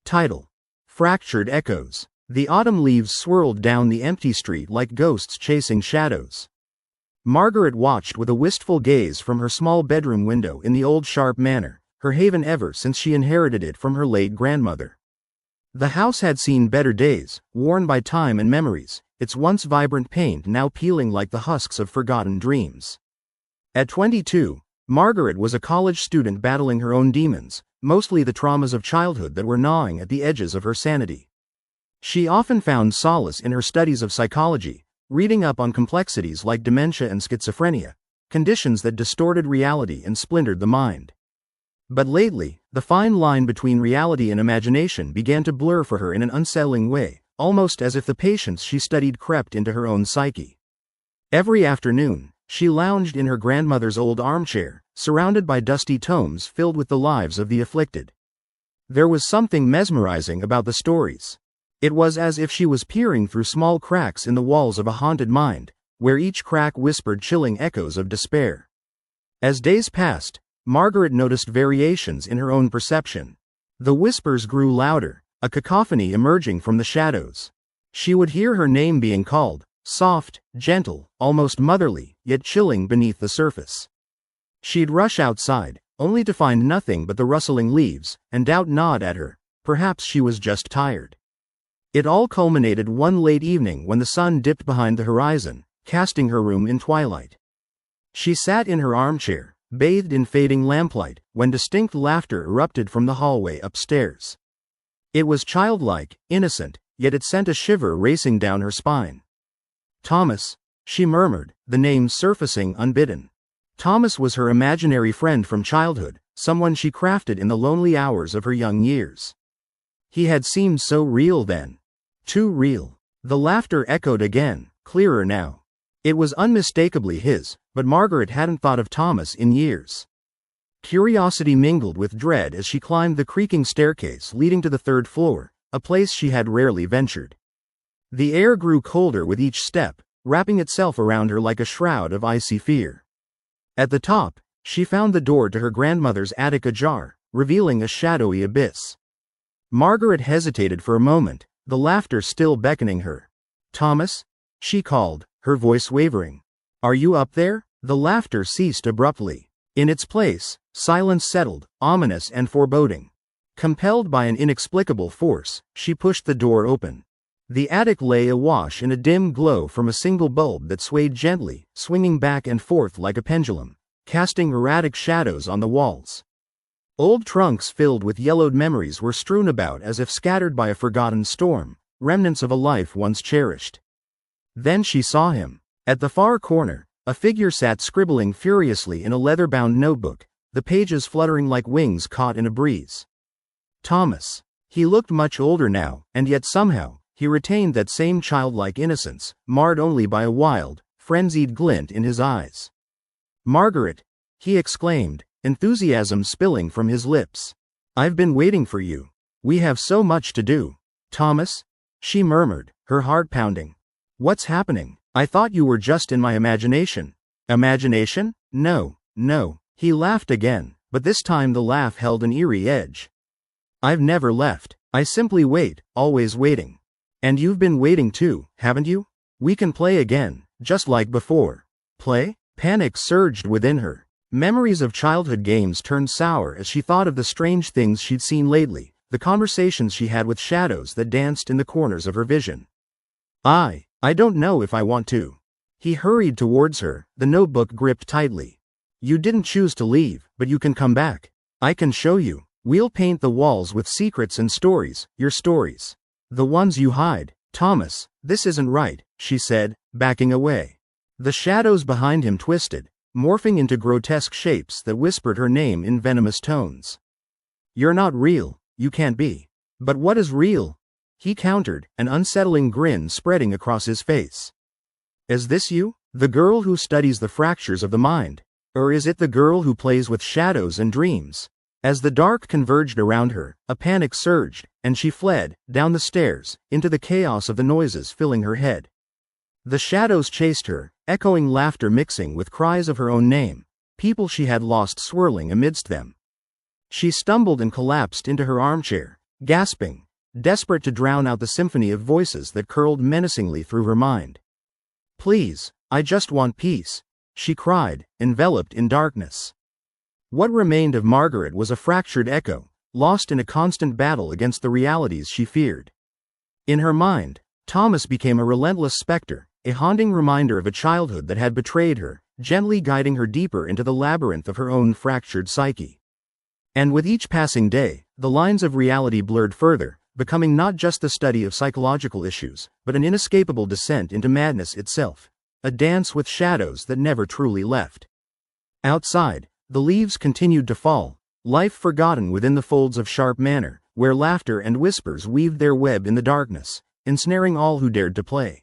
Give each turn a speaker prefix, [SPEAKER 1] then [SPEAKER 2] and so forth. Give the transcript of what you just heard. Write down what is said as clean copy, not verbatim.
[SPEAKER 1] Title: Fractured Echoes. The autumn leaves swirled down the empty street like ghosts chasing shadows. Margaret watched with a wistful gaze from her small bedroom window in the old Sharp manor, her haven ever since she inherited it from her late grandmother. The house had seen better days, worn by time and memories, its once vibrant paint now peeling like the husks of forgotten dreams. At 22, Margaret was a college student battling her own demons, mostly the traumas of childhood that were gnawing at the edges of her sanity. She often found solace in her studies of psychology, reading up on complexities like dementia and schizophrenia, conditions that distorted reality and splintered the mind. But lately, the fine line between reality and imagination began to blur for her in an unsettling way, almost as if the patience she studied crept into her own psyche. Every afternoon, she lounged in her grandmother's old armchair, surrounded by dusty tomes filled with the lives of the afflicted. There was something mesmerizing about the stories. It was as if she was peering through small cracks in the walls of a haunted mind, where each crack whispered chilling echoes of despair. As days passed, Margaret noticed variations in her own perception. The whispers grew louder, a cacophony emerging from the shadows. She would hear her name being called, soft, gentle, almost motherly, yet chilling beneath the surface. She'd rush outside, only to find nothing but the rustling leaves, and doubt nod at her. Perhaps she was just tired. It all culminated one late evening when the sun dipped behind the horizon, casting her room in twilight. She sat in her armchair, bathed in fading lamplight, when distinct laughter erupted from the hallway upstairs. It was childlike, innocent, yet it sent a shiver racing down her spine. "Thomas," she murmured, the name surfacing unbidden. Thomas was her imaginary friend from childhood, someone she crafted in the lonely hours of her young years. He had seemed so real then. Too real. The laughter echoed again, clearer now. It was unmistakably his, but Margaret hadn't thought of Thomas in years. Curiosity mingled with dread as she climbed the creaking staircase leading to the third floor, a place she had rarely ventured. The air grew colder with each step, wrapping itself around her like a shroud of icy fear. At the top, she found the door to her grandmother's attic ajar, revealing a shadowy abyss. Margaret hesitated for a moment, the laughter still beckoning her. "Thomas?" she called, her voice wavering. "Are you up there?" The laughter ceased abruptly. In its place, silence settled, ominous and foreboding. Compelled by an inexplicable force, she pushed the door open. The attic lay awash in a dim glow from a single bulb that swayed gently, swinging back and forth like a pendulum, casting erratic shadows on the walls. Old trunks filled with yellowed memories were strewn about as if scattered by a forgotten storm, remnants of a life once cherished. Then she saw him. At the far corner, a figure sat scribbling furiously in a leather-bound notebook, the pages fluttering like wings caught in a breeze. Thomas. He looked much older now, and yet somehow, he retained that same childlike innocence, marred only by a wild, frenzied glint in his eyes. "Margaret!" he exclaimed, enthusiasm spilling from his lips. "I've been waiting for you. We have so much to do." "Thomas?" she murmured, her heart pounding. "What's happening? I thought you were just in my imagination." "Imagination? No, no." He laughed again, but this time the laugh held an eerie edge. "I've never left. I simply wait, always waiting. And you've been waiting too, haven't you? We can play again, just like before." "Play?" Panic surged within her. Memories of childhood games turned sour as she thought of the strange things she'd seen lately, the conversations she had with shadows that danced in the corners of her vision. I don't know if I want to." He hurried towards her, the notebook gripped tightly. "You didn't choose to leave, but you can come back. I can show you. We'll paint the walls with secrets and stories, your stories. The ones you hide." "Thomas, this isn't right," she said, backing away. The shadows behind him twisted, morphing into grotesque shapes that whispered her name in venomous tones. "You're not real, you can't be." "But what is real?" he countered, an unsettling grin spreading across his face. "Is this you? The girl who studies the fractures of the mind? Or is it the girl who plays with shadows and dreams?" As the dark converged around her, a panic surged, and she fled, down the stairs, into the chaos of the noises filling her head. The shadows chased her, echoing laughter mixing with cries of her own name, people she had lost swirling amidst them. She stumbled and collapsed into her armchair, gasping, desperate to drown out the symphony of voices that curled menacingly through her mind. "Please, I just want peace," she cried, enveloped in darkness. What remained of Margaret was a fractured echo, lost in a constant battle against the realities she feared. In her mind, Thomas became a relentless specter, a haunting reminder of a childhood that had betrayed her, gently guiding her deeper into the labyrinth of her own fractured psyche. And with each passing day, the lines of reality blurred further, becoming not just the study of psychological issues, but an inescapable descent into madness itself, a dance with shadows that never truly left. Outside, the leaves continued to fall, life forgotten within the folds of Sharp Manor, where laughter and whispers weaved their web in the darkness, ensnaring all who dared to play.